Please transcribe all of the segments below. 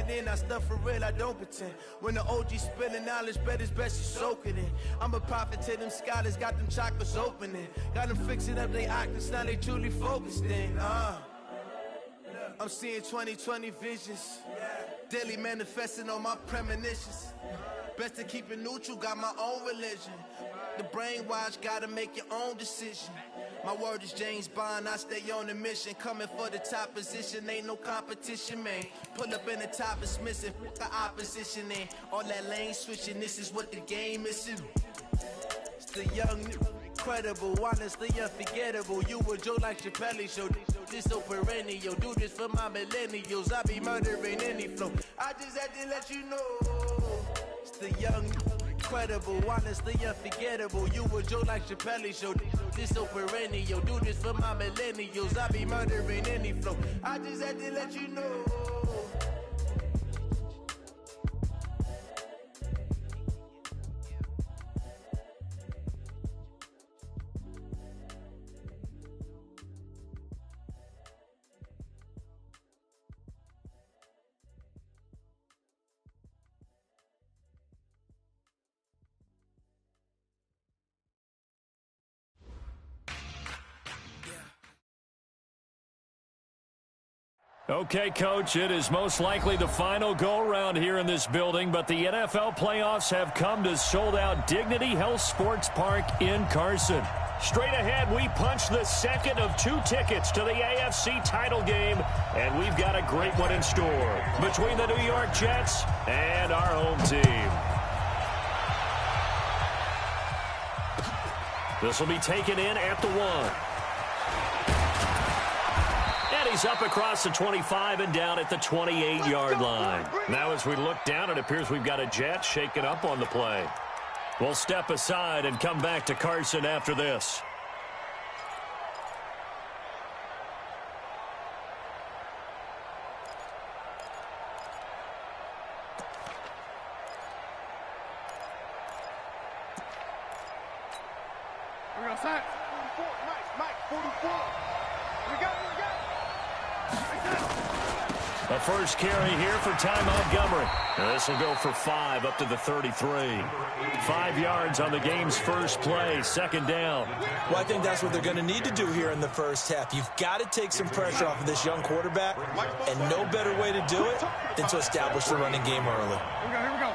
it in, I stuff for real, I don't pretend. When the OG spilling knowledge, bet it's best you soak it in. I'm a prophet to them scholars, got them chakras opening. Got them fixing up they octaves, now they truly focused in. I'm seeing 2020 visions, daily manifesting on my premonitions. Best to keep it neutral, got my own religion. The brainwash, gotta make your own decision. My word is James Bond, I stay on the mission. Coming for the top position, ain't no competition, man. Pull up in the top, it's missing, the opposition ain't. All that lane switching, this is what the game is. It's the young, incredible, honestly unforgettable. You a Joe like Chappelle show. This so perennial, do this for my millennials. I be murdering any flow. I just had to let you know. It's the young, incredible, honestly unforgettable. You a Joe like Chappelle show. This so perennial, do this for my millennials. I be murdering any flow. I just had to let you know. Okay, Coach, it is most likely the final go-around here in this building, but the NFL playoffs have come to sold-out Dignity Health Sports Park in Carson. Straight ahead, we punch the second of 2 tickets to the AFC title game, and we've got a great one in store between the New York Jets and our home team. This will be taken in at the 1. He's up across the 25 and down at the 28-yard line. Now as we look down, it appears we've got a Jet shaken up on the play. We'll step aside and come back to Carson after this. We're going to set. 44, Mike, 44. We got it. The first carry here for Ty Montgomery. This will go for 5 up to the 33. 5 yards on the game's first play, second down. Well, I think that's what they're going to need to do here in the first half. You've got to take some pressure off of this young quarterback, and no better way to do it than to establish the running game early. Here we go.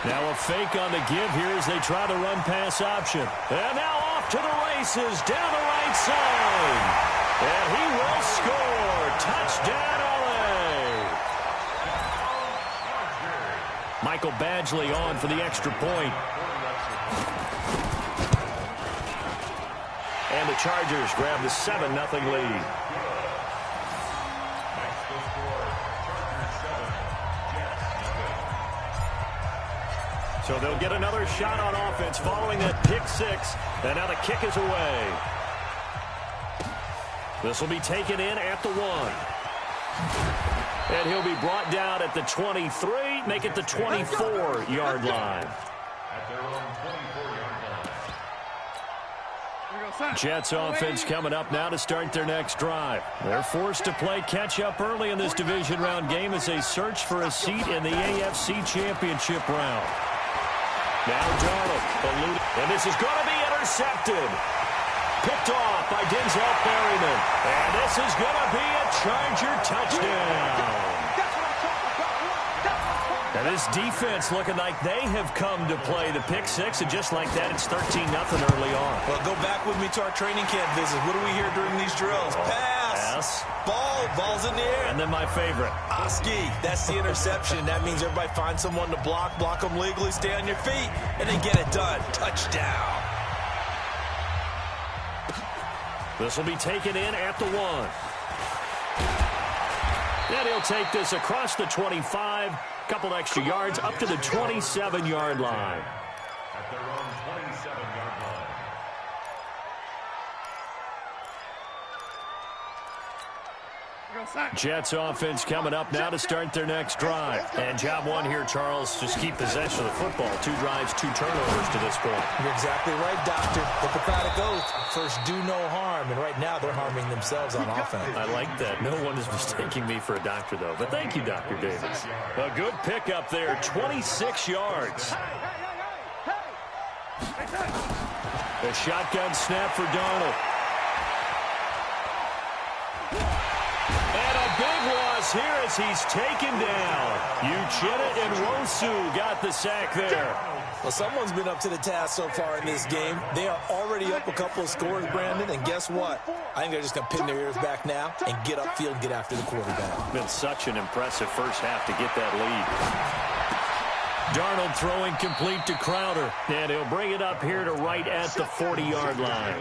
Now a fake on the give here as they try the run-pass option. And now off to the races down the right side. And he will score. Touchdown, LA. Michael Badgley on for the extra point. And the Chargers grab the 7-0 lead. So they'll get another shot on offense following that pick 6. And now the kick is away. This will be taken in at the 1. And he'll be brought down at the 23, make it the 24-yard line. Jets offense coming up now to start their next drive. They're forced to play catch-up early in this division round game as they search for a seat in the AFC Championship round. Now Darnold, and this is going to be intercepted. Picked off by Denzel Perryman. And this is going to be a Charger touchdown. And this defense looking like they have come to play the pick 6, and just like that, it's 13-0 early on. Well, go back with me to our training camp visit. What do we hear during these drills? Pass. Ball's in the air. And then my favorite. Oski, that's the interception. That means everybody find someone to block them legally, stay on your feet, and then get it done. Touchdown. This will be taken in at the 1. And he'll take this across the 25, couple extra yards up to the 27-yard line. At their own 27-yard line. Jets offense coming up now to start their next drive. And job one here, Charles, just keep possession of the football. 2 drives, 2 turnovers to this point. You're exactly right, Doctor. Hippocratic oath. First, do no harm. And right now, they're harming themselves on offense. I like that. No one is mistaking me for a doctor, though. But thank you, Dr. Davis. A good pickup there, 26 yards. A shotgun snap for Darnold. And a big loss here as he's taken down. Uchenna and Wosu got the sack there. Well, someone's been up to the task so far in this game. They are already up a couple of scores, Brandon, and guess what? I think they're just going to pin their ears back now and get upfield and get after the quarterback. Been such an impressive first half to get that lead. Darnold throwing complete to Crowder, and he'll bring it up here to right at the 40-yard line.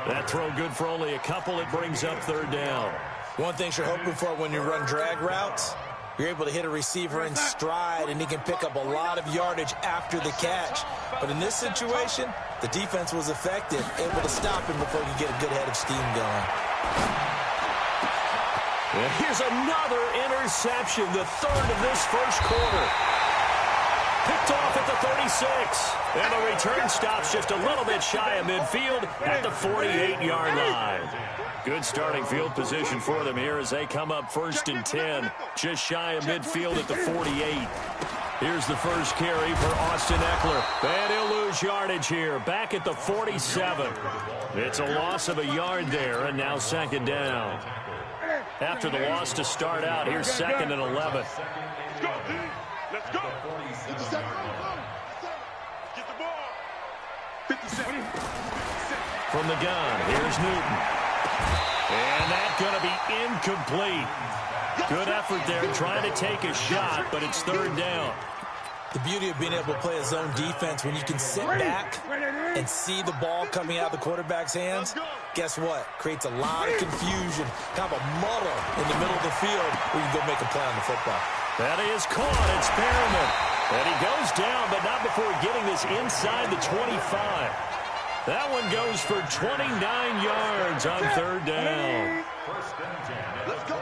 That throw good for only a couple. It brings up 3rd down. One thing you're hoping for when you run drag routes, you're able to hit a receiver in stride, and he can pick up a lot of yardage after the catch. But in this situation, the defense was effective, able to stop him before he could get a good head of steam going. And here's another interception, the 3rd of this first quarter. Picked off at the 36. And the return stops just a little bit shy of midfield at the 48-yard line. Good starting field position for them here as they come up 1st and 10. Just shy of midfield at the 48. Here's the first carry for Austin Eckler. And he'll lose yardage here. Back at the 47. It's a loss of a yard there, and now 2nd down. After the loss to start out, here's 2nd and 11. Let's go. Get the ball. 57. From the gun, here's Newton. And that's going to be incomplete. Good effort there trying to take a shot, but it's 3rd down. The beauty of being able to play a zone defense when you can sit back and see the ball coming out of the quarterback's hands, guess what? Creates a lot of confusion, kind of a muddle in the middle of the field where you can go make a play on the football. That is caught. It's Perriman. And he goes down, but not before getting this inside the 25. That one goes for 29 yards on 3rd down. Let's go.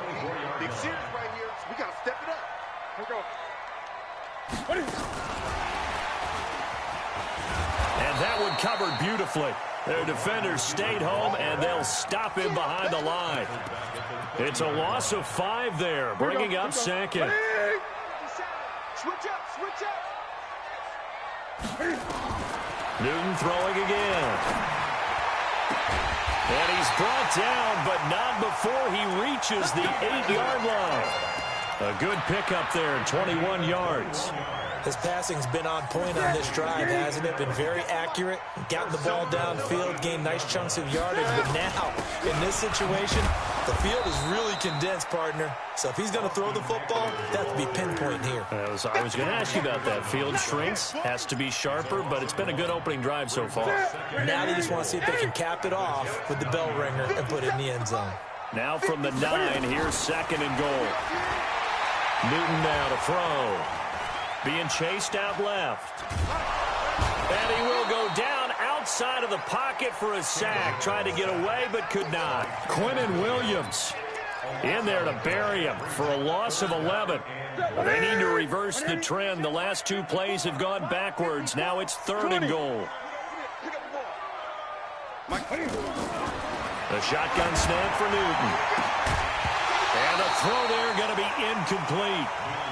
Big series right here. We got to step it up. Here we go. And that one covered beautifully. Their defenders stayed home, and they'll stop him behind the line. It's a loss of 5 there, bringing up 2nd. Switch up, switch up. Newton throwing again. And he's brought down, but not before he reaches the 8-yard line. A good pickup there, 21 yards. His passing's been on point on this drive, hasn't it? Been very accurate, gotten the ball downfield, gained nice chunks of yardage. But now, in this situation, the field is really condensed, partner. So if he's going to throw the football, that has to be pinpoint here. I was going to ask you about that. Field shrinks, has to be sharper, but it's been a good opening drive so far. Now they just want to see if they can cap it off with the bell ringer and put it in the end zone. Now from the 9, here's 2nd and goal. Newton now to throw. Being chased out left. And he will go down outside of the pocket for a sack. Tried to get away, but could not. Quinnen Williams in there to bury him for a loss of 11. They need to reverse the trend. The last 2 plays have gone backwards. Now it's 3rd and goal. The shotgun snap for Newton. And a throw there going to be incomplete.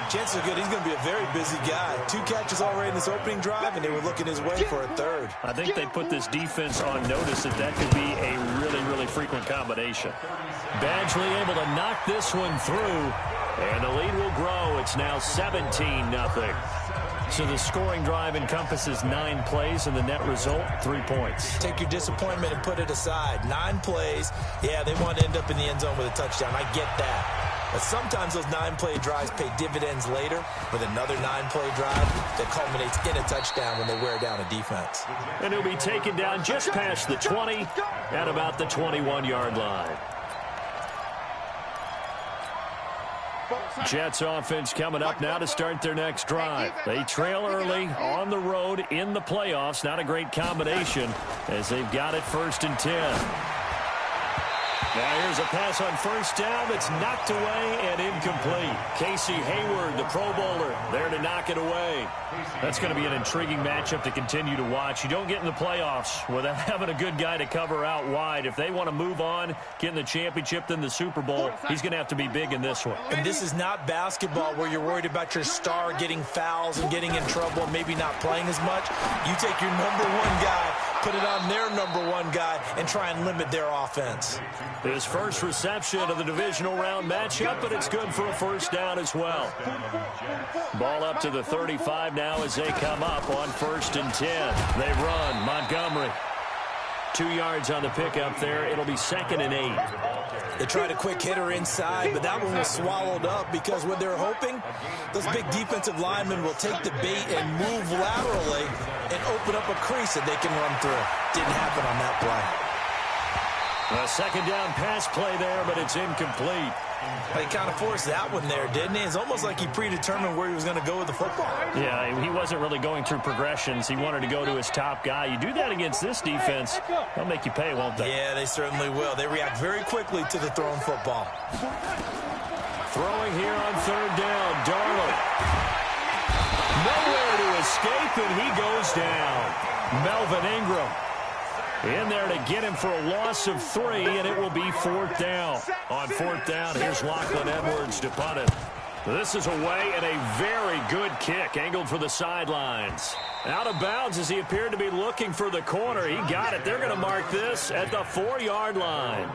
Chances are good he's going to be a very busy guy. 2 catches already in this opening drive, and they were looking his way for a 3rd. I think they put this defense on notice that could be a really, really frequent combination. Badgley able to knock this one through, and the lead will grow. It's now 17-0. So the scoring drive encompasses 9 plays, and the net result, 3 points. Take your disappointment and put it aside. 9 plays. Yeah, they want to end up in the end zone with a touchdown. I get that. But sometimes those 9-play drives pay dividends later with another 9-play drive that culminates in a touchdown when they wear down a defense. And he'll be taken down just past the 20 at about the 21-yard line. Jets offense coming up now to start their next drive. They trail early on the road in the playoffs. Not a great combination as they've got it 1st and 10. Now here's a pass on first down that's knocked away and incomplete. Casey Hayward, the Pro Bowler, there to knock it away. That's going to be an intriguing matchup to continue to watch. You don't get in the playoffs without having a good guy to cover out wide. If they want to move on, get in the championship, then the Super Bowl, he's going to have to be big in this one. And this is not basketball where you're worried about your star getting fouls and getting in trouble and maybe not playing as much. You take your number one guy, put it on their number one guy, and try and limit their offense. His first reception of the divisional round matchup, but it's good for a first down as well. Ball up to the 35 now as they come up on 1st and 10. They run. Montgomery. 2 yards on the pickup there. It'll be 2nd and 8. They tried a quick hitter inside, but that one was swallowed up because what they're hoping, those big defensive linemen will take the bait and move laterally and open up a crease that they can run through. Didn't happen on that play. A 2nd down pass play there, but it's incomplete. He kind of forced that one there, didn't he? It's almost like he predetermined where he was going to go with the football. Yeah, he wasn't really going through progressions. He wanted to go to his top guy. You do that against this defense, they'll make you pay, won't they? Yeah, they certainly will. They react very quickly to the thrown football. Throwing here on 3rd down, Darnold. Nowhere to escape, and he goes down. Melvin Ingram in there to get him for a loss of 3, and it will be 4th down. On 4th down, here's Lachlan Edwards to punt it. This is away, and a very good kick, angled for the sidelines. Out of bounds as he appeared to be looking for the corner. He got it. They're going to mark this at the 4-yard line.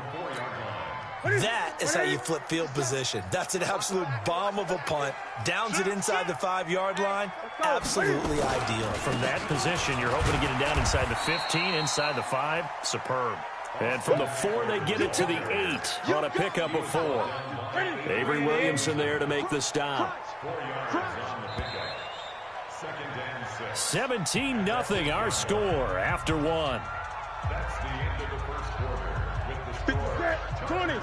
That is how you flip field position. That's an absolute bomb of a punt. Downs it inside the 5-yard line. Absolutely ideal. From that position, you're hoping to get it down inside the 15, inside the 5. Superb. And from the 4, they get it to the 8 on a pickup of 4. Avery Williamson there to make the stop. 17-0 our score after 1. That's the end of the first quarter. With the score 20.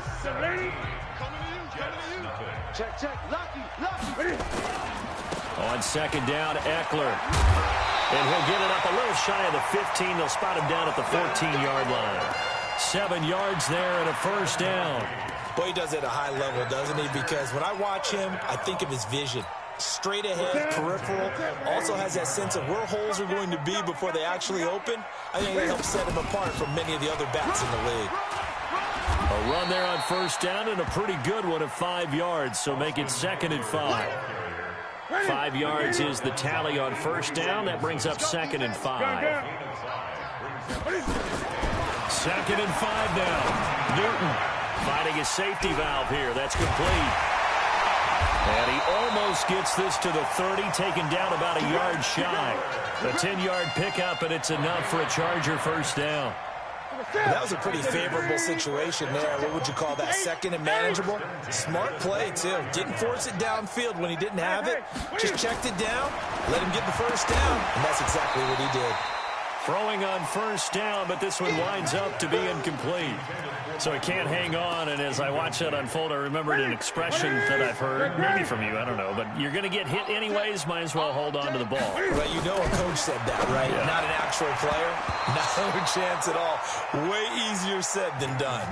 Check. Lucky. On 2nd down, Eckler. And he'll get it up a little shy of the 15. They'll spot him down at the 14-yard line. 7 yards there and a first down. Boy, he does it at a high level, doesn't he? Because when I watch him, I think of his vision. Straight ahead, peripheral, also has that sense of where holes are going to be before they actually open. I think that helps set him apart from many of the other backs in the league. A run there on 1st down and a pretty good one of 5 yards, so make it 2nd and 5. 5 yards is the tally on 1st down. That brings up 2nd and 5. 2nd and 5 now. Newton finding a safety valve here. That's complete. And he almost gets this to the 30, taken down about a yard shy. A 10-yard pickup, and it's enough for a Charger first down. That was a pretty favorable situation there. What would you call that? 2nd and manageable? Smart play, too. Didn't force it downfield when he didn't have it. Just checked it down, let him get the first down, and that's exactly what he did. Throwing on 1st down, but this one winds up to be incomplete. So he can't hang on, and as I watch that unfold, I remembered an expression that I've heard, maybe from you, I don't know, but you're going to get hit anyways, might as well hold on to the ball. Well, you know a coach said that, right? Yeah. Not an actual player. No chance at all. Way easier said than done.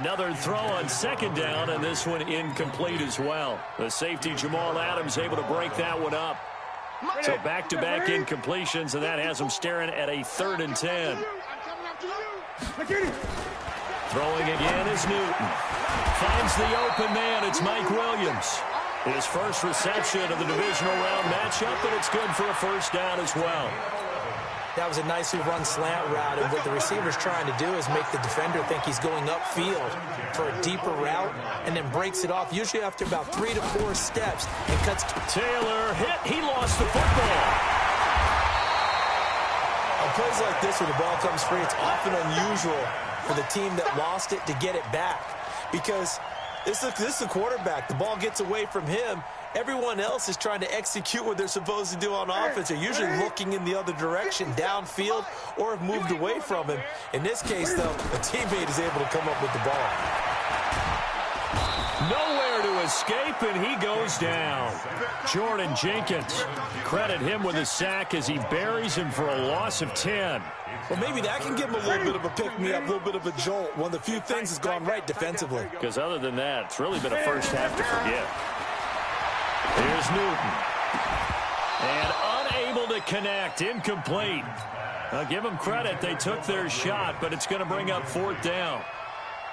Another throw on 2nd down, and this one incomplete as well. The safety, Jamal Adams, able to break that one up. So back-to-back incompletions, and that has them staring at a 3rd and 10. Throwing again is Newton. Finds the open man. It's Mike Williams. His first reception of the divisional round matchup, but it's good for a first down as well. That was a nicely run slant route, and what the receiver's trying to do is make the defender think he's going upfield for a deeper route and then breaks it off, usually after about 3 to 4 steps, and cuts. Taylor hit. He lost the football. On plays like this where the ball comes free, it's often unusual for the team that lost it to get it back because this is the quarterback. The ball gets away from him. Everyone else is trying to execute what they're supposed to do on offense. They're usually looking in the other direction, downfield, or have moved away from him. In this case, though, a teammate is able to come up with the ball. Nowhere to escape, and he goes down. Jordan Jenkins, credit him with a sack as he buries him for a loss of 10. Well, maybe that can give him a little bit of a pick-me-up, a little bit of a jolt. One of the few things has gone right defensively. Because other than that, it's really been a first half to forget. Here's Newton. And unable to connect, incomplete. I'll give them credit. They took their shot, but it's going to bring up fourth down.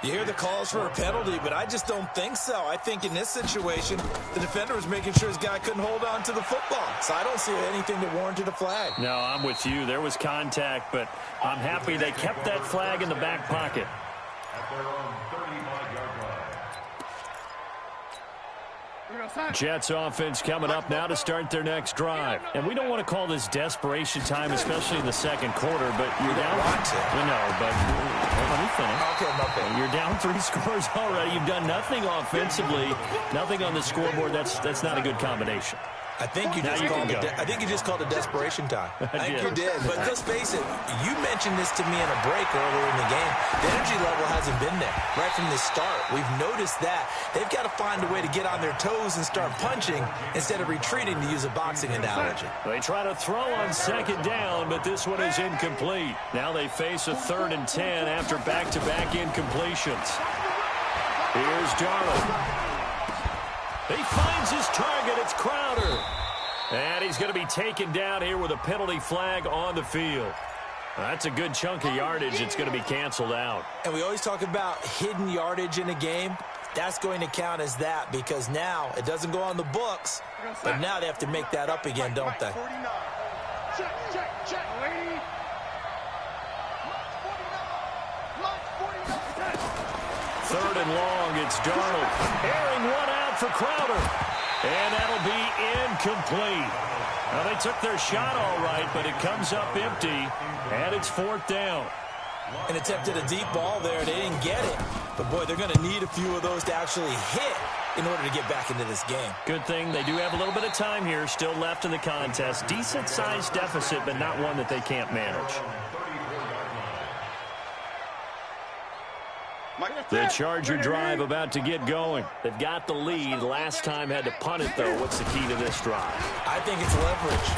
You hear the calls for a penalty, but I just don't think so. I think in this situation, the defender was making sure his guy couldn't hold on to the football. So I don't see anything that warranted a flag. No, I'm with you. There was contact, but I'm happy they kept that flag in the back pocket. At their own 35-yard line. Jets offense coming up now to start their next drive. And we don't want to call this desperation time, especially in the second quarter, but you're down. No, but let me finish. Okay. You're down 3 scores already. You've done nothing offensively, nothing on the scoreboard. That's not a good combination. I think you just called it desperation time. I think you did. But let's face it, you mentioned this to me in a break earlier in the game. The energy level hasn't been there right from the start. We've noticed that. They've got to find a way to get on their toes and start punching instead of retreating, to use a boxing analogy. They try to throw on second down, but this one is incomplete. Now they face a 3rd and 10 after back-to-back incompletions. Here's Darnold. He finds his target. It's Crowder. And he's going to be taken down here with a penalty flag on the field. That's a good chunk of yardage. It's going to be canceled out. And we always talk about hidden yardage in a game. That's going to count as that because now it doesn't go on the books, but now they have to make that up again, don't they? Check. Lady. 3rd and long. It's Darnold. Airing one out for Crowder. And that'll be incomplete. Now, they took their shot all right, but it comes up empty, and it's 4th down. And attempted a deep ball there. They didn't get it. But, boy, they're going to need a few of those to actually hit in order to get back into this game. Good thing they do have a little bit of time here still left in the contest. Decent-sized deficit, but not one that they can't manage. The Charger drive about to get going. They've got the lead. Last time had to punt it, though. What's the key to this drive? I think it's leverage.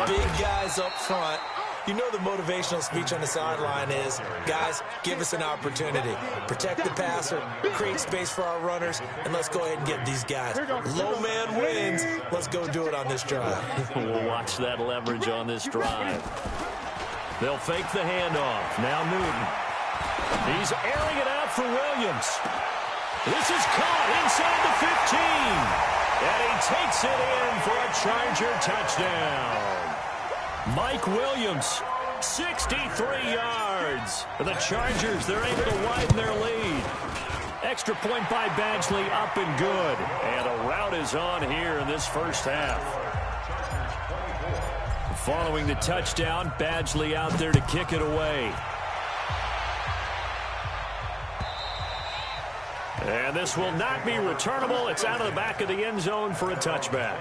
The big guys up front. You know the motivational speech on the sideline is, guys, give us an opportunity. Protect the passer, create space for our runners, and let's go ahead and get these guys. Low man wins. Let's go do it on this drive. We'll watch that leverage on this drive. They'll fake the handoff. Now Newton. He's airing it out for Williams. This is caught inside the 15. And he takes it in for a Charger touchdown. Mike Williams, 63 yards. For the Chargers, they're able to widen their lead. Extra point by Badgley, up and good. And a rout is on here in this first half. Following the touchdown, Badgley out there to kick it away. And this will not be returnable. It's out of the back of the end zone for a touchback.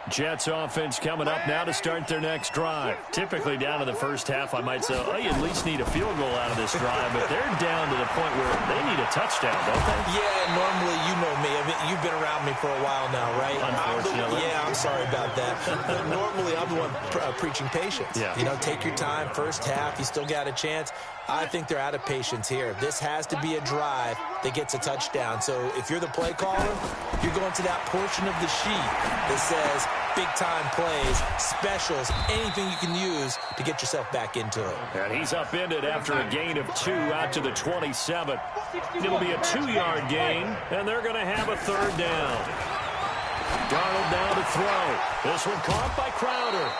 Jets offense coming up now to start their next drive. Typically down to the first half, I might say, oh, you at least need a field goal out of this drive, but they're down to the point where they need a touchdown, don't they? Yeah, normally, you know me. I mean, you've been around me for a while now, right? Unfortunately. I'm sorry about that. But normally, I'm the one preaching patience. Yeah. You know, take your time. First half, you still got a chance. I think they're out of patience here. This has to be a drive that gets a touchdown. So if you're the play caller, you're going to that portion of the sheet that says big-time plays, specials, anything you can use to get yourself back into it. And he's upended after a gain of 2 out to the 27. It'll be a 2-yard gain, and they're going to have a 3rd down. Darnold now to throw. This one caught by Crowder.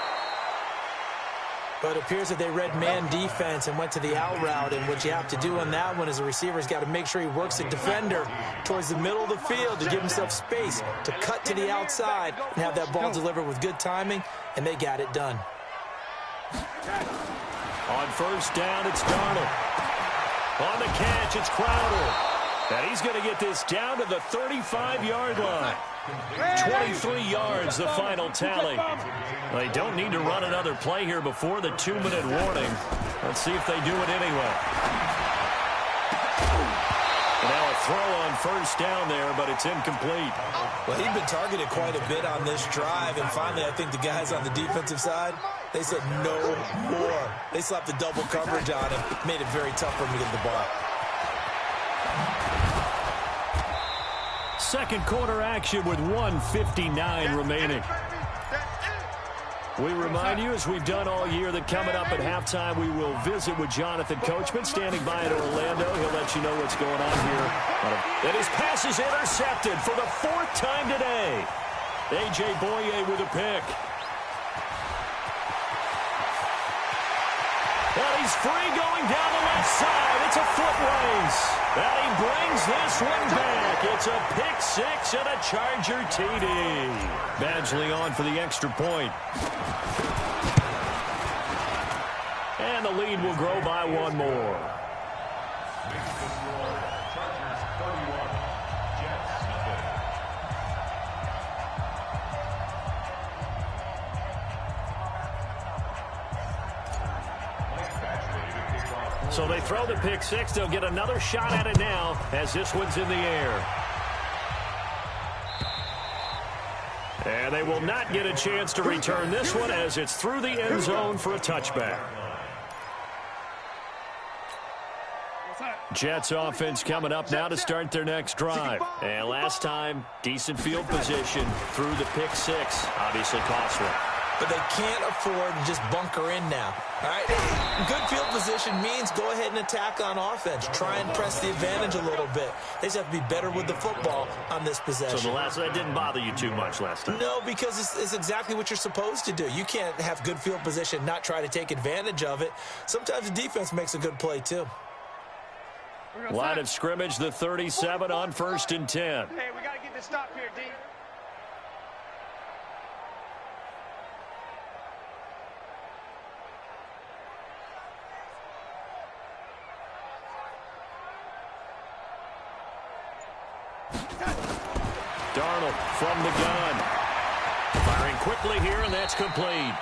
But it appears that they read man defense and went to the out route, and what you have to do on that one is the receiver's got to make sure he works the defender towards the middle of the field to give himself space to cut to the outside and have that ball delivered with good timing, and they got it done. On first down, it's Darnold. On the catch, it's Crowder. And he's going to get this down to the 35-yard line. 23 yards, the final tally. They don't need to run another play here before the 2-minute warning. Let's see if they do it anyway. Now a throw on first down there, but it's incomplete. Well, he'd been targeted quite a bit on this drive, and finally I think the guys on the defensive side, they said no more. They slapped the double coverage on him, made it very tough for him to get the ball. Second quarter action with 1:59 remaining. We remind you, as we've done all year, that coming up at halftime, we will visit with Jonathan Coachman standing by in Orlando. He'll let you know what's going on here. And his pass is intercepted for the 4th time today. A.J. Boye with a pick. And he's free going down the left side. It's a foot race. And he brings this one back. It's a pick 6 and a Charger TD. Badgley on for the extra point. And the lead will grow by one more. So they throw the pick 6. They'll get another shot at it now as this one's in the air. And they will not get a chance to return this one as it's through the end zone for a touchback. Jets offense coming up now to start their next drive. And last time, decent field position through the pick 6. Obviously costly. But they can't afford to just bunker in now. All right? Good field position means go ahead and attack on offense. Try and press the advantage a little bit. They just have to be better with the football on this possession. So that didn't bother you too much last time? No, because it's exactly what you're supposed to do. You can't have good field position, not try to take advantage of it. Sometimes the defense makes a good play, too. Line of scrimmage, the 37 on 1st and 10. Hey, we got to get this stop here, D. Darnold from the gun. Firing quickly here, and that's complete.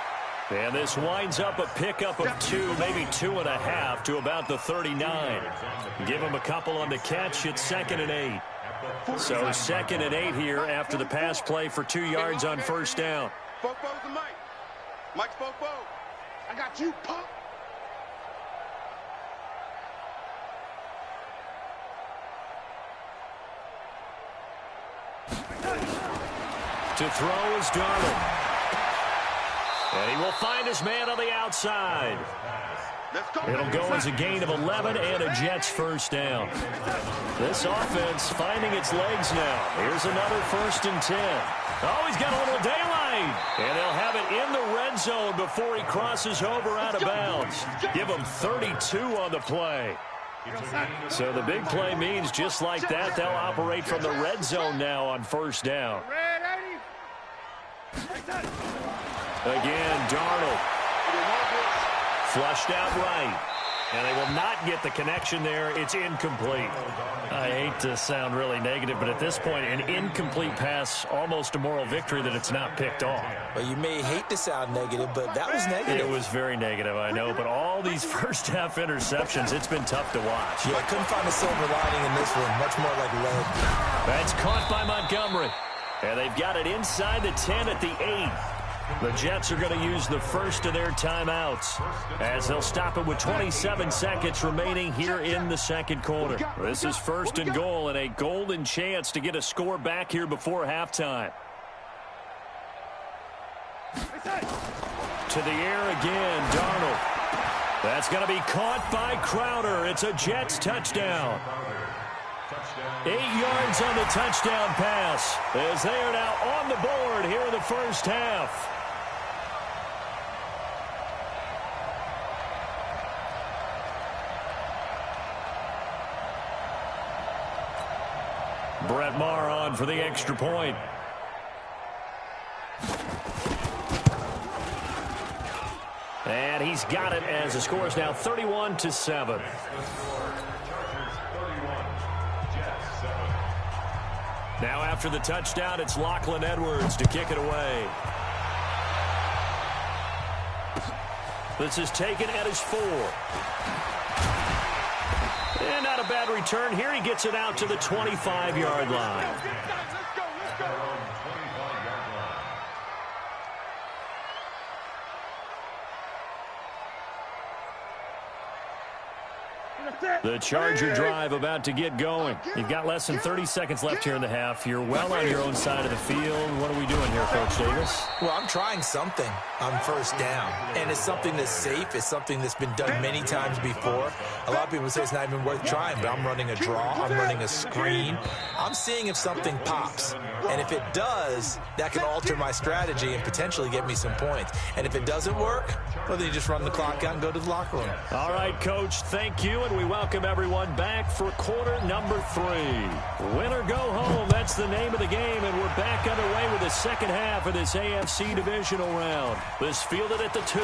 And this winds up a pickup of 2, maybe 2.5 to about the 39. Give him a couple on the catch. It's 2nd and 8. So 2nd and 8 here after the pass play for 2 yards on first down. Fofo's the Mike. Mike's Fofo. I got you, punk. To throw is Darnold. And he will find his man on the outside. It'll go as a gain of 11 and a Jets first down. This offense finding its legs now. Here's another 1st and 10. Oh, he's got a little daylight. And they'll have it in the red zone before he crosses over out of bounds. Give him 32 on the play. So the big play means just like that, they'll operate from the red zone now on first down. Again, Darnold. Flushed out right. And they will not get the connection there. It's incomplete. I hate to sound really negative, but at this point, an incomplete pass, almost a moral victory that it's not picked off. Well, you may hate to sound negative, but that was negative. It was very negative, I know. But all these first-half interceptions, it's been tough to watch. Yeah, I couldn't find a silver lining in this one. Much more like lead. That's caught by Montgomery. And they've got it inside the 10 at the 8. The Jets are going to use the first of their timeouts as they'll stop it with 27 seconds remaining here in the second quarter. This is 1st and goal and a golden chance to get a score back here before halftime. To the air again, Darnold. That's going to be caught by Crowder. It's a Jets touchdown. 8 yards on the touchdown pass as they are now on the board here in the first half. Brett Maher on for the extra point. And he's got it as the score is now 31-7. Now after the touchdown, it's Lachlan Edwards to kick it away. This is taken at his 4. And not a bad return here. He gets it out to the 25-yard line. The Charger drive about to get going. You've got less than 30 seconds left here in the half. You're well on your own side of the field. What are we doing here, Coach Davis? Well, I'm trying something on first down, and it's something that's safe. It's something that's been done many times before. A lot of people say it's not even worth trying, but I'm running a draw. I'm running a screen. I'm seeing if something pops, and if it does, that can alter my strategy and potentially get me some points. And if it doesn't work, well, then you just run the clock out and go to the locker room. All right, Coach, thank you, and we welcome everyone back for quarter number 3. Win or go home, that's the name of the game, and we're back underway with the second half of this AFC divisional round. This fielded at the 2.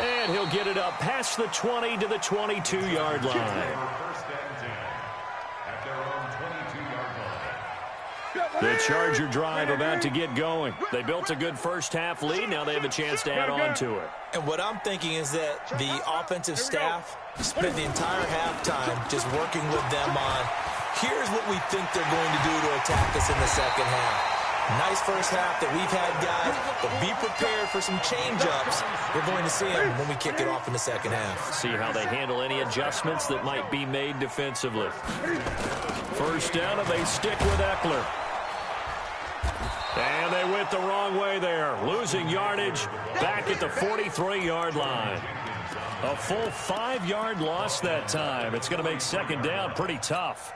And he'll get it up past the 20 to the 22-yard line. The Charger drive about to get going. They built a good first-half lead. Now they have a chance to add on to it. And what I'm thinking is that the offensive staff spent the entire halftime just working with them on, here's what we think they're going to do to attack us in the second half. Nice first half that we've had, guys, but be prepared for some change-ups. We're going to see them when we kick it off in the second half. See how they handle any adjustments that might be made defensively. First down, and they stick with Eckler. And they went the wrong way there, losing yardage back at the 43-yard line. A full 5-yard loss that time. It's going to make second down pretty tough.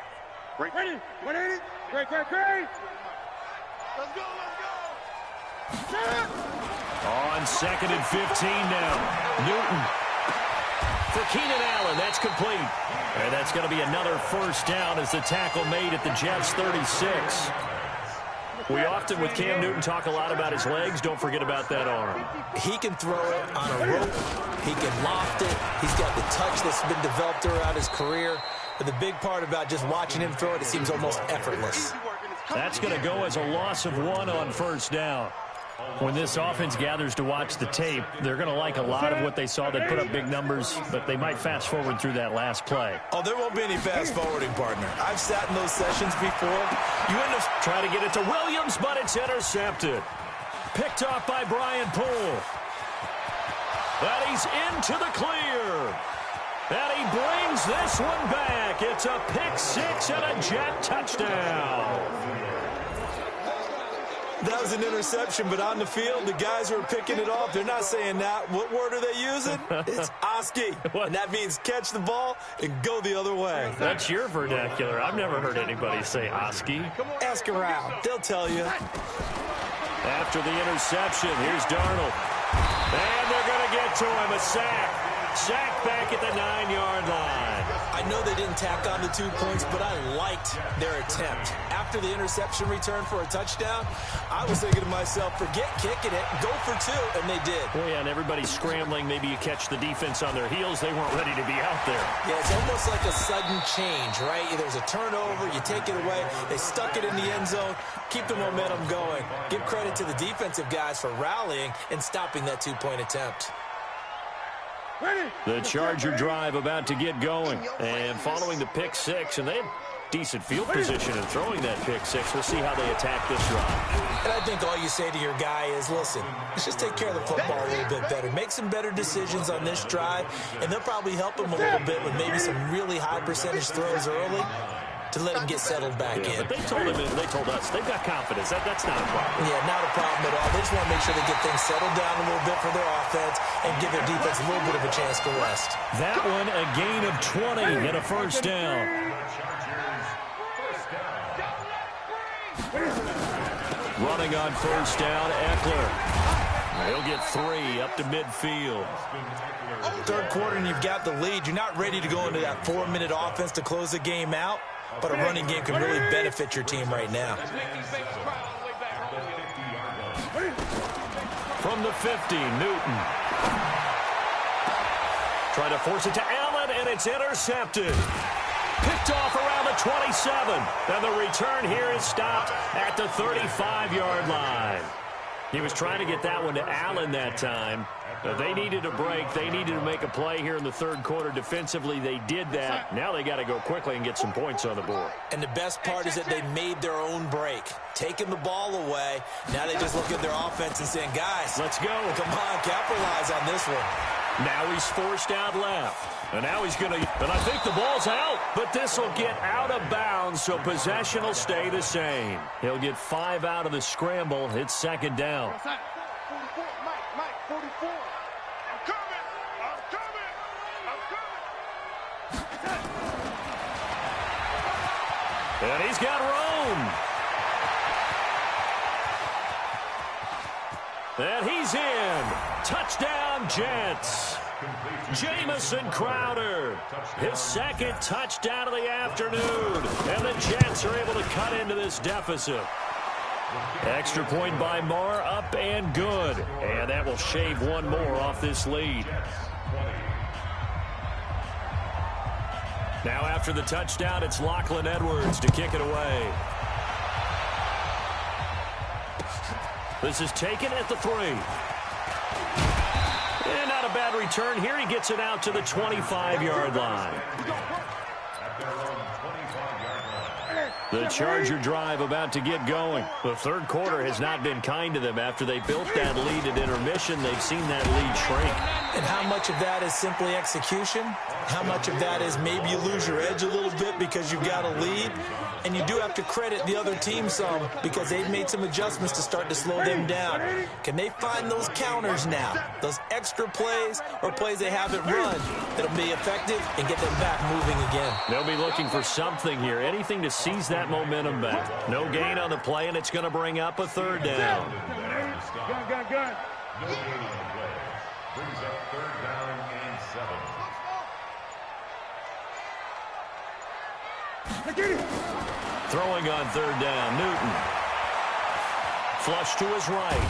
Great. Let's go. On second and 15 now. Newton for Keenan Allen. That's complete. And that's going to be another first down as the tackle made at the Jets' 36. We often, with Cam Newton, talk a lot about his legs. Don't forget about that arm. He can throw it on a rope. He can loft it. He's got the touch that's been developed throughout his career. But the big part about just watching him throw it, it seems almost effortless. That's going to go as a loss of 1 on first down. When this offense gathers to watch the tape, they're going to like a lot of what they saw. They put up big numbers, but they might fast forward through that last play. Oh, there won't be any fast forwarding, partner. I've sat in those sessions before. You wouldn't have tried to get it to Williams, but it's intercepted. Picked off by Brian Poole. And he's into the clear. And he brings this one back. It's a pick-6 and a Jet touchdown. That was an interception, but on the field, the guys who are picking it off, they're not saying that. What word are they using? It's Oski. And that means catch the ball and go the other way. That's your vernacular. I've never heard anybody say Oski. Ask around. They'll tell you. After the interception, here's Darnold. And they're going to get to him. A sack. Sack back at the 9-yard line. I know they didn't tack on the 2 points, but I liked their attempt. After the interception return for a touchdown, I was thinking to myself, forget kicking it, go for 2, and they did. Oh, yeah, and everybody's scrambling. Maybe you catch the defense on their heels. They weren't ready to be out there. Yeah, it's almost like a sudden change, right? There's a turnover, you take it away, they stuck it in the end zone, keep the momentum going. Give credit to the defensive guys for rallying and stopping that 2-point attempt. The Charger drive about to get going. And following the pick-6, and they had decent field position in throwing that pick-6. We'll see how they attack this drive. And I think all you say to your guy is, listen, let's just take care of the football a little bit better. Make some better decisions on this drive, and they'll probably help him a little bit with maybe some really high-percentage throws early to let him get settled back in. But they told us they've got confidence. That's not a problem. Yeah, not a problem at all. They just want to make sure they get things settled down a little bit for their offense and give their defense a little bit of a chance to rest. That one, a gain of 20 and a first down. Running on first down, Eckler. He'll get 3 up to midfield. Third quarter and you've got the lead. You're not ready to go into that 4-minute offense to close the game out, but a running game can really benefit your team right now. From the 50, Newton. Trying to force it to Allen, and it's intercepted. Picked off around the 27. And the return here is stopped at the 35-yard line. He was trying to get that one to Allen that time. They needed a break. They needed to make a play here in the third quarter. Defensively, they did that. Now they got to go quickly and get some points on the board. And the best part is that they made their own break, taking the ball away. Now they just look at their offense and saying, guys, let's go. Come on, capitalize on this one. Now he's forced out left. And now he's going to, and I think the ball's out. But this will get out of bounds, so possession will stay the same. He'll get 5 out of the scramble. It's second down. 44, Mike, 44. I'm coming. And he's got Rome. And he's in. Touchdown, Jets. Jamison Crowder, his second touchdown of the afternoon. And the Jets are able to cut into this deficit. Extra point by Marr, up and good. And that will shave one more off this lead. Now after the touchdown, it's Lachlan Edwards to kick it away. This is taken at the 3. And not a bad return here. He gets it out to the 25-yard line. The Charger drive about to get going. The third quarter has not been kind to them. After they built that lead at intermission, they've seen that lead shrink. And how much of that is simply execution? How much of that is maybe you lose your edge a little bit because you've got a lead? And you do have to credit the other team some because they've made some adjustments to start to slow them down. Can they find those counters now? Those extra plays or plays they haven't run that'll be effective and get them back moving again? They'll be looking for something here. Anything to seize that momentum back. No gain on the play, and it's going to bring up a third down. Gun. No gain on the play. Brings up third down and 7. Throwing on third down, Newton. Flush to his right.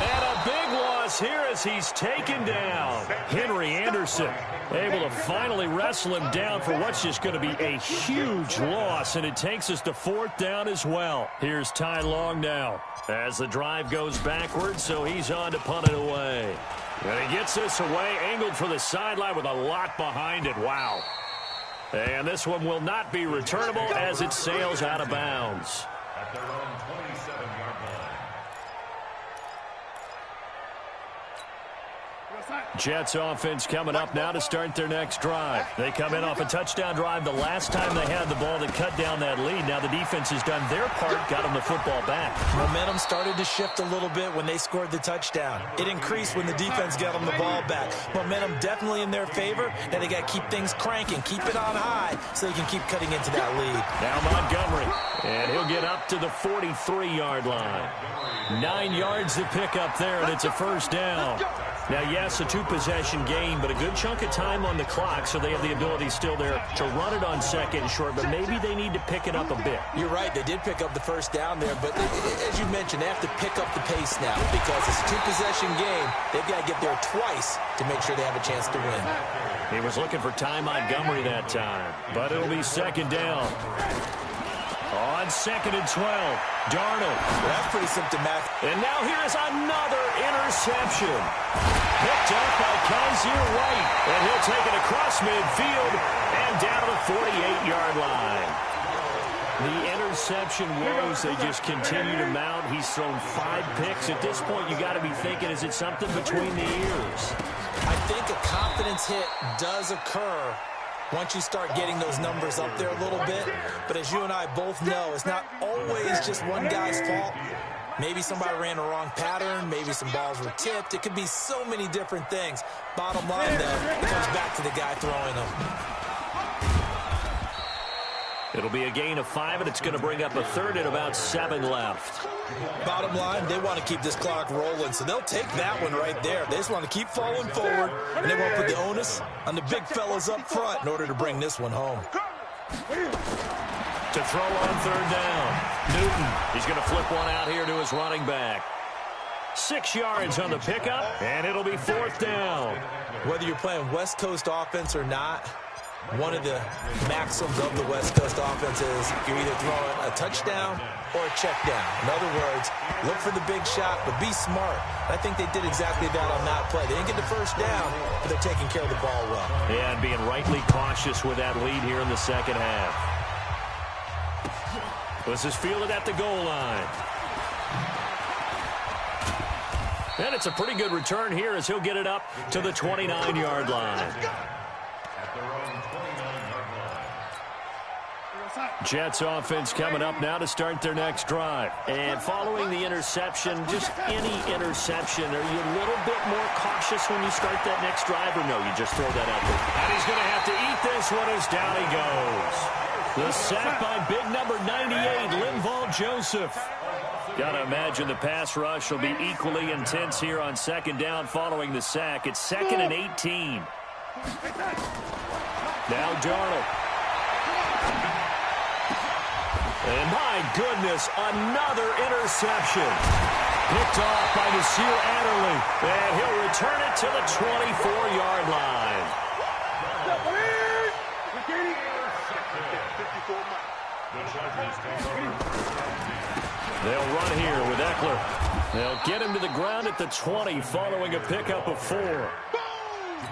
And a big loss here as he's taken down. Henry Anderson able to finally wrestle him down for what's just going to be a huge loss, and it takes us to 4th down as well. Here's Ty Long now as the drive goes backwards, so he's on to punt it away. And he gets this away, angled for the sideline with a lot behind it. Wow. And this one will not be returnable as it sails out of bounds. At their own 27-yard line. Jets offense coming up now to start their next drive. They come in off a touchdown drive the last time they had the ball that cut down that lead. Now the defense has done their part, got them the football back. Momentum started to shift a little bit when they scored the touchdown. It increased when the defense got them the ball back. Momentum definitely in their favor. Now they got to keep things cranking, keep it on high so they can keep cutting into that lead. Now Montgomery, and he'll get up to the 43-yard line. 9 yards to pick up there, and it's a first down. Now, yes, a 2-possession game, but a good chunk of time on the clock, so they have the ability still there to run it on second and short, but maybe they need to pick it up a bit. You're right. They did pick up the first down there, but as you mentioned, they have to pick up the pace now because it's a 2-possession game. They've got to get there twice to make sure they have a chance to win. He was looking for Ty Montgomery that time, but it'll be second down. On 2nd and 12, Darnold. Well, that's pretty symptomatic. And now here's another interception. Picked up by Kaiser White. And he'll take it across midfield and down to the 48-yard line. The interception woes, they just continue to mount. He's thrown 5 picks. At this point, you got to be thinking, is it something between the ears? I think a confidence hit does occur once you start getting those numbers up there a little bit. But as you and I both know, it's not always just one guy's fault. Maybe somebody ran a wrong pattern. Maybe some balls were tipped. It could be so many different things. Bottom line, though, it comes back to the guy throwing them. It'll be a gain of 5, and it's going to bring up a third and about 7 left. Bottom line, they want to keep this clock rolling, so they'll take that one right there. They just want to keep falling forward, and they won't put the onus on the big fellas up front in order to bring this one home. To throw on third down, Newton. He's going to flip one out here to his running back. 6 yards on the pickup, and it'll be 4th down. Whether you're playing West Coast offense or not, One of the maxims of the West Coast offense is you're either throwing a touchdown or a check down. In other words, look for the big shot, but be smart. I think they did exactly that on that play. They didn't get the first down, but they're taking care of the ball well. Yeah, and being rightly cautious with that lead here in the second half. This is fielded at the goal line. And it's a pretty good return here as he'll get it up to the 29-yard line. Jets offense coming up now to start their next drive. And following the interception, just any interception, are you a little bit more cautious when you start that next drive, or no, you just throw that out there? And he's going to have to eat this one as down he goes. The sack by big number 98, Linval Joseph. Got to imagine the pass rush will be equally intense here on second down following the sack. It's 2nd and 18. Now Darnold. And my goodness, another interception. Picked off by Nasir Adderley. And he'll return it to the 24-yard line. They'll run here with Eckler. They'll get him to the ground at the 20 following a pickup of 4.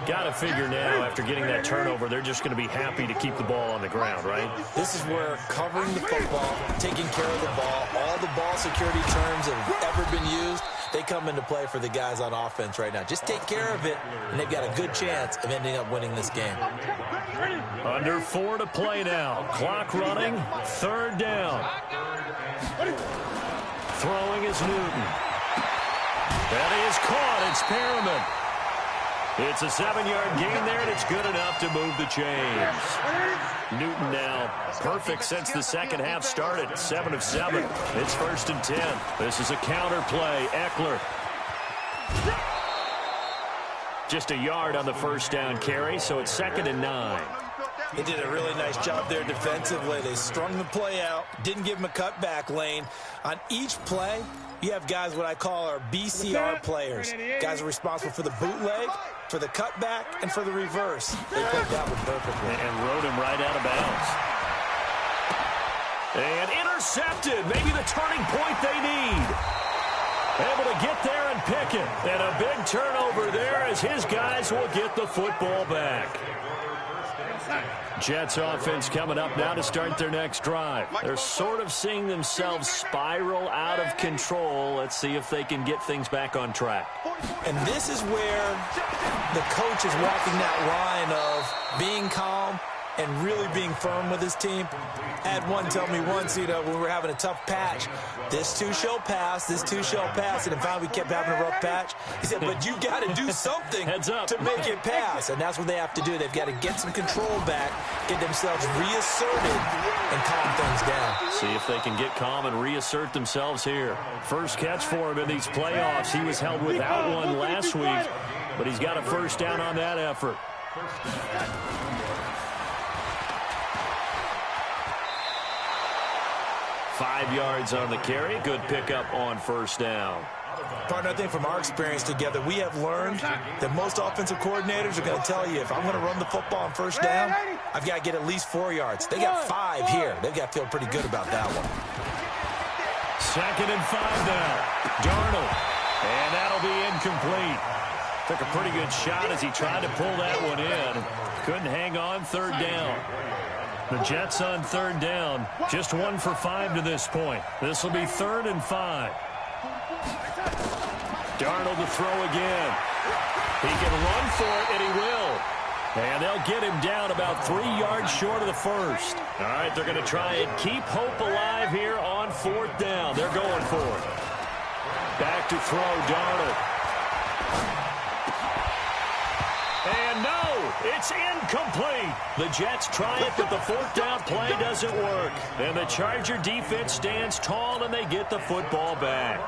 Got to figure now, after getting that turnover, they're just going to be happy to keep the ball on the ground, right? This is where covering the football, taking care of the ball, all the ball security terms that have ever been used, they come into play for the guys on offense right now. Just take care of it, and they've got a good chance of ending up winning this game. Under 4 to play now. Clock running, 3rd down. Throwing is Newton. And he is caught. It's Perriman. It's a 7-yard gain there, and it's good enough to move the chains. Newton now perfect since the second half started. 7 of 7. It's 1st and 10. This is a counter play. Eckler. Just a yard on the first down carry, so it's 2nd and 9. They did a really nice job there defensively. They strung the play out, didn't give him a cutback lane. On each play, you have guys what I call our BCR players. Guys are responsible for the bootleg, for the cutback, and for the reverse. They played that one perfectly. And rode him right out of bounds. And intercepted. Maybe the turning point they need. Able to get there and pick it. And a big turnover there as his guys will get the football back. Jets offense coming up now to start their next drive. They're sort of seeing themselves spiral out of control. Let's see if they can get things back on track. And this is where the coach is walking that line of being calm and really being firm with his team. I had one tell me once, when we were having a tough patch, this too shall pass, this too shall pass, and finally we kept having a rough patch. He said, but you got to do something to make it pass, and that's what they have to do. They've got to get some control back, get themselves reasserted, and calm things down. See if they can get calm and reassert themselves here. First catch for him in these playoffs. He was held without one last week, but he's got a first down on that effort. 5 yards on the carry. Good pickup on first down. Partner, I think from our experience together, we have learned that most offensive coordinators are going to tell you, if I'm going to run the football on first down, I've got to get at least 4 yards. They got 5 here. They've got to feel pretty good about that one. 2nd and 5 now. Darnold. And that'll be incomplete. Took a pretty good shot as he tried to pull that one in. Couldn't hang on. 3rd down. The Jets on 3rd down. Just 1 for 5 to this point. This will be 3rd and 5. Darnold to throw again. He can run for it, and he will. And they'll get him down about 3 yards short of the first. All right, they're going to try and keep hope alive here on 4th down. They're going for it. Back to throw, Darnold. And no, it's incomplete. The Jets try it, but the 4th down play doesn't work. And the Charger defense stands tall, and they get the football back.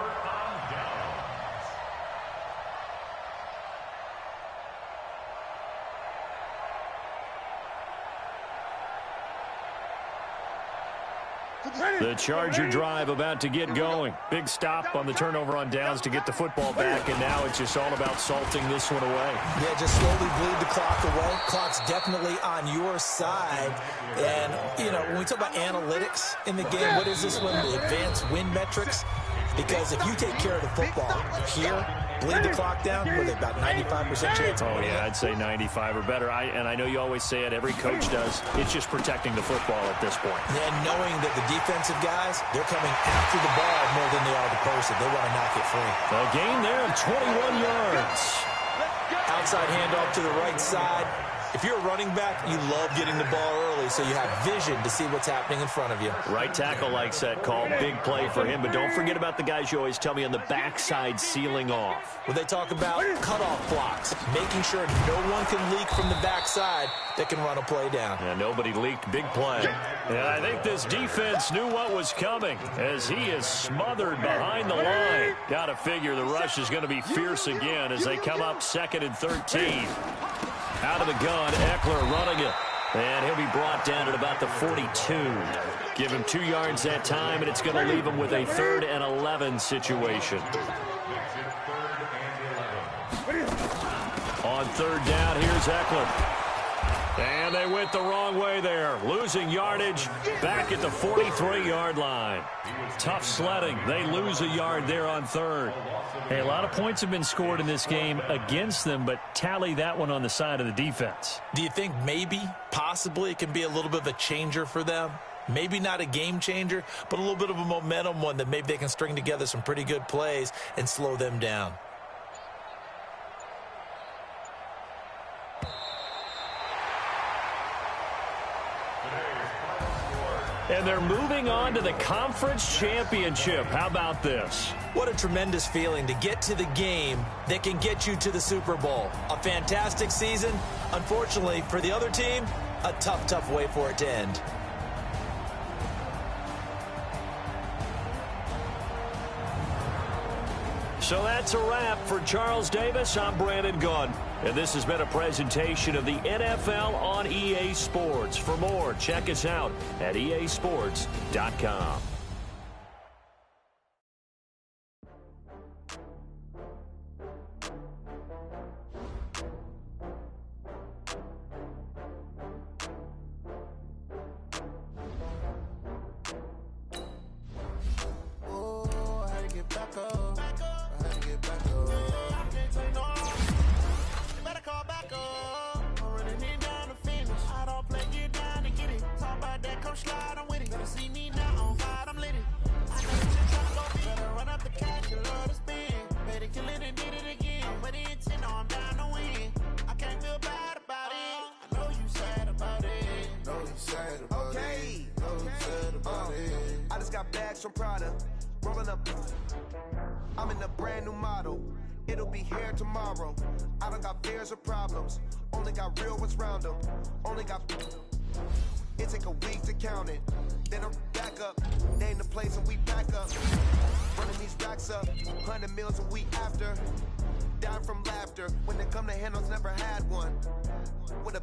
The Charger drive about to get going. Big stop on the turnover on downs to get the football back, and now it's just all about salting this one away. Yeah, just slowly bleed the clock away. Clock's definitely on your side. And, you know, when we talk about analytics in the game, what is this one? The advanced win metrics? Because if you take care of the football here, bleed the clock down, with about 95% chance. Oh, yeah, I'd say 95 or better. And I know you always say it, every coach does. It's just protecting the football at this point. And knowing that the defensive guys, they're coming after the ball more than they are the person. They want to knock it free. A gain there of 21 yards. Outside handoff to the right side. If you're a running back, you love getting the ball early so you have vision to see what's happening in front of you. Right tackle likes that call. Big play for him. But don't forget about the guys you always tell me on the backside sealing off. When they talk about cutoff blocks, making sure no one can leak from the backside that can run a play down. Yeah, nobody leaked. Big play. And I think this defense knew what was coming as he is smothered behind the line. Got to figure the rush is going to be fierce again as they come up 2nd and 13. Out of the gun, Eckler running it. And he'll be brought down at about the 42. Give him 2 yards that time, and it's going to leave him with a 3rd and 11 situation. On 3rd down, here's Eckler. And they went the wrong way there. Losing yardage back at the 43-yard line. Tough sledding. They lose a yard there on 3rd. Hey, a lot of points have been scored in this game against them, but tally that one on the side of the defense. Do you think maybe, possibly, it can be a little bit of a changer for them? Maybe not a game changer, but a little bit of a momentum one that maybe they can string together some pretty good plays and slow them down. And they're moving on to the conference championship. How about this? What a tremendous feeling to get to the game that can get you to the Super Bowl. A fantastic season. Unfortunately, for the other team, a tough, tough way for it to end. So that's a wrap for Charles Davis. I'm Brandon Gunn. And this has been a presentation of the NFL on EA Sports. For more, check us out at easports.com. I'm in a brand new model. It'll be here tomorrow. I don't got fears or problems. Only got real ones round them. Only got... It take a week to count it. Then I'm back up. Name the place and we back up. Running these racks up. 100 meals a week after. Down from laughter. When they come to handles, never had one. With a